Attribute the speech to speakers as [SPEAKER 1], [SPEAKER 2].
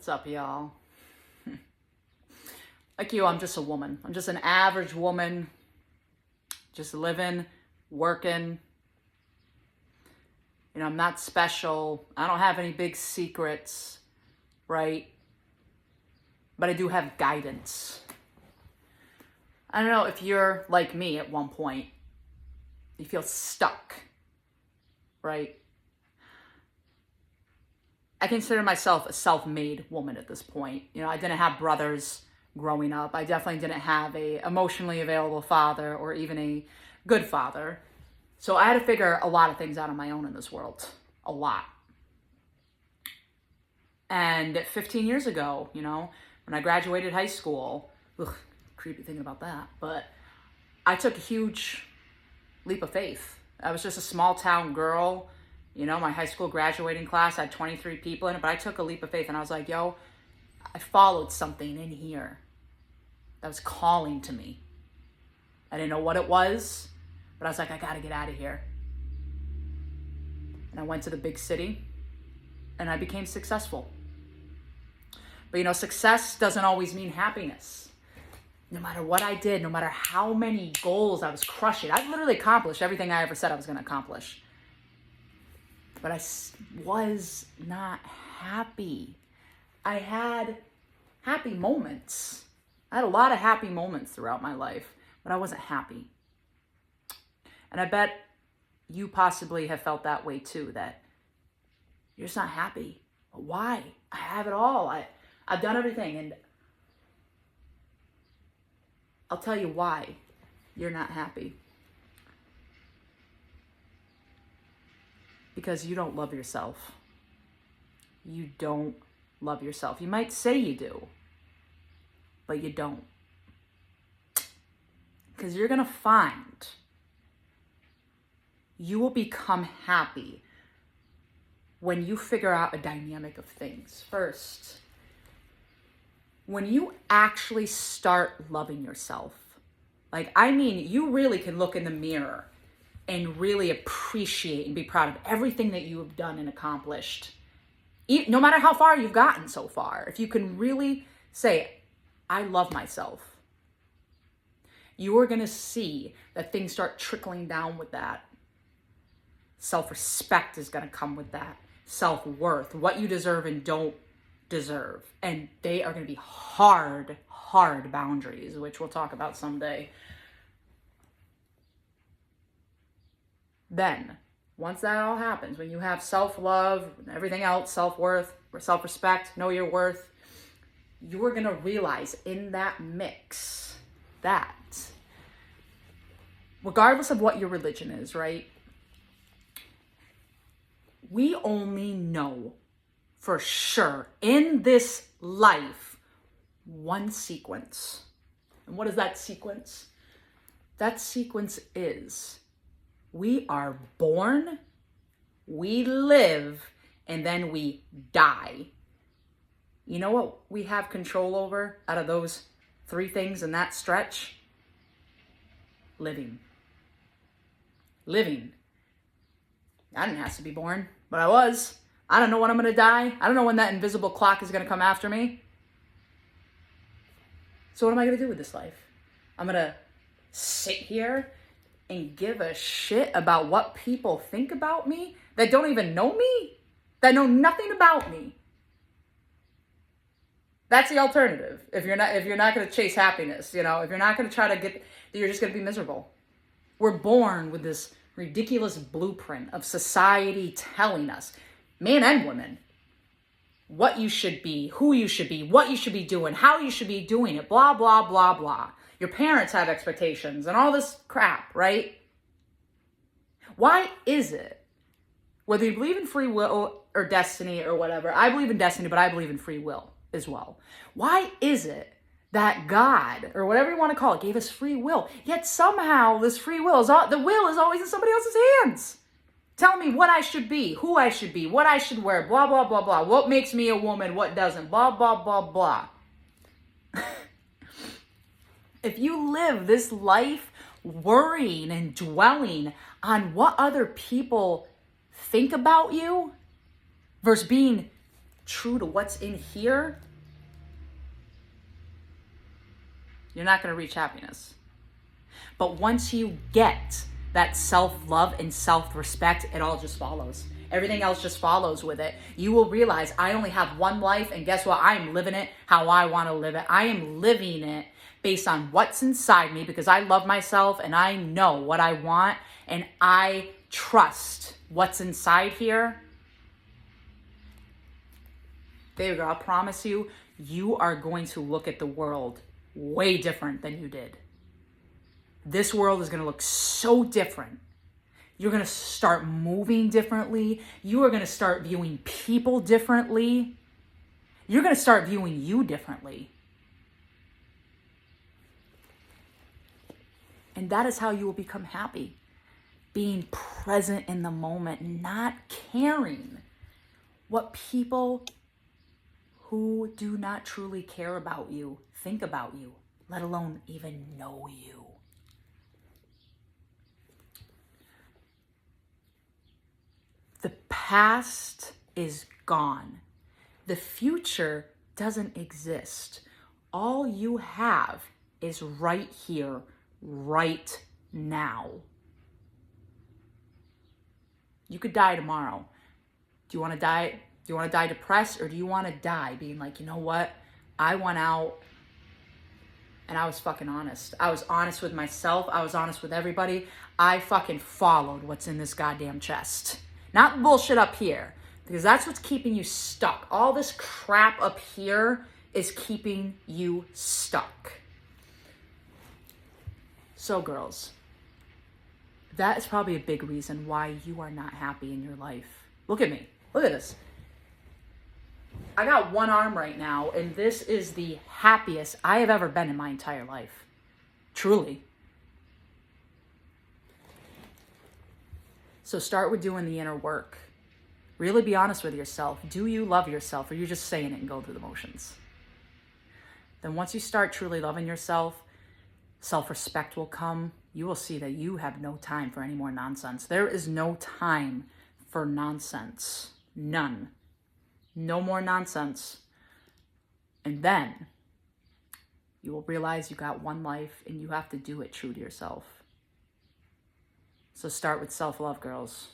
[SPEAKER 1] What's up, y'all? Like you, I'm just a woman. I'm just an average woman, just living, working. You know, I'm not special. I don't have any big secrets, right? But I do have guidance. I don't know if you're like me at one point. You feel stuck, right? I consider myself a self-made woman at this point. You know, I didn't have brothers growing up. I definitely didn't have a emotionally available father or even a good father. So I had to figure a lot of things out on my own in this world. A lot. And 15 years ago, you know, when I graduated high school, creepy thinking about that, but I took a huge leap of faith. I was just a small town girl. You know, my high school graduating class had 23 people in it, but I took a leap of faith and I was like, yo, I followed something in here that was calling to me. I didn't know what it was, but I was like, I gotta get out of here. And I went to the big city and I became successful. But you know, success doesn't always mean happiness. No matter what I did, no matter how many goals I was crushing, I literally accomplished everything I ever said I was gonna accomplish. But I was not happy. I had happy moments. I had a lot of happy moments throughout my life, but I wasn't happy. And I bet you possibly have felt that way too, that you're just not happy. But why? I have it all. I've done everything, and I'll tell you why you're not happy. Because you don't love yourself. You don't love yourself. You might say you do, but you don't. Because you're going to find you will become happy when you figure out a dynamic of things. First, when you actually start loving yourself. Like, I mean, you really can look in the mirror and really appreciate and be proud of everything that you have done and accomplished. No matter how far you've gotten so far, if you can really say, I love myself, you are going to see that things start trickling down with that. Self-respect is going to come with that. Self-worth, what you deserve and don't deserve. And they are going to be hard boundaries, which we'll talk about someday. Then, once that all happens, when you have self-love, everything else, self-worth, self-respect, know your worth, you're going to realize in that mix that regardless of what your religion is, right? We only know for sure in this life one sequence. And what is that sequence? That sequence is we are born, we live, and then we die. You know what we have control over out of those three things in that stretch? Living. Living. I didn't have to be born, but I was. I don't know when I'm going to die. I don't know when that invisible clock is going to come after me. So what am I going to do with this life? I'm going to sit here and give a shit about what people think about me that don't even know me, that know nothing about me. That's the alternative. If you're not going to chase happiness, you know, if you're not going to try to get, you're just going to be miserable. We're born with this ridiculous blueprint of society telling us, men and women, what you should be, who you should be, what you should be doing, how you should be doing it, blah, blah, blah, blah. Your parents have expectations and all this crap, right? Why is it, whether you believe in free will or destiny or whatever, I believe in destiny, but I believe in free will as well. Why is it that God, or whatever you want to call it, gave us free will, yet somehow this free will the will is always in somebody else's hands? Tell me what I should be, who I should be, what I should wear, blah, blah, blah, blah. What makes me a woman, what doesn't, blah, blah, blah, blah. If you live this life worrying and dwelling on what other people think about you versus being true to what's in here, you're not going to reach happiness. But once you get that self-love and self-respect, it all just follows. Everything else just follows with it. You will realize I only have one life, and guess what? I'm living it how I want to live it. I am living it based on what's inside me because I love myself and I know what I want and I trust what's inside here. There you go. I promise you, you are going to look at the world way different than you did. This world is going to look so different. You're going to start moving differently. You are going to start viewing people differently. You're going to start viewing you differently. And that is how you will become happy. Being present in the moment, not caring what people who do not truly care about you think about you, let alone even know you. The past is gone. The future doesn't exist. All you have is right here, right now. You could die tomorrow. Do you want to die? Do you want to die depressed, or do you want to die being like, you know what? I went out and I was fucking honest. I was honest with myself. I was honest with everybody. I fucking followed what's in this goddamn chest. Not bullshit up here, because that's what's keeping you stuck. All this crap up here is keeping you stuck. So girls, that is probably a big reason why you are not happy in your life. Look at me. Look at this. I got one arm right now, and this is the happiest I have ever been in my entire life. Truly. So start with doing the inner work. Really be honest with yourself. Do you love yourself, or are you just saying it and go through the motions? Then once you start truly loving yourself, self-respect will come. You will see that you have no time for any more nonsense. There is no time for nonsense. None. No more nonsense. And then you will realize you got one life and you have to do it true to yourself. So start with self-love, girls.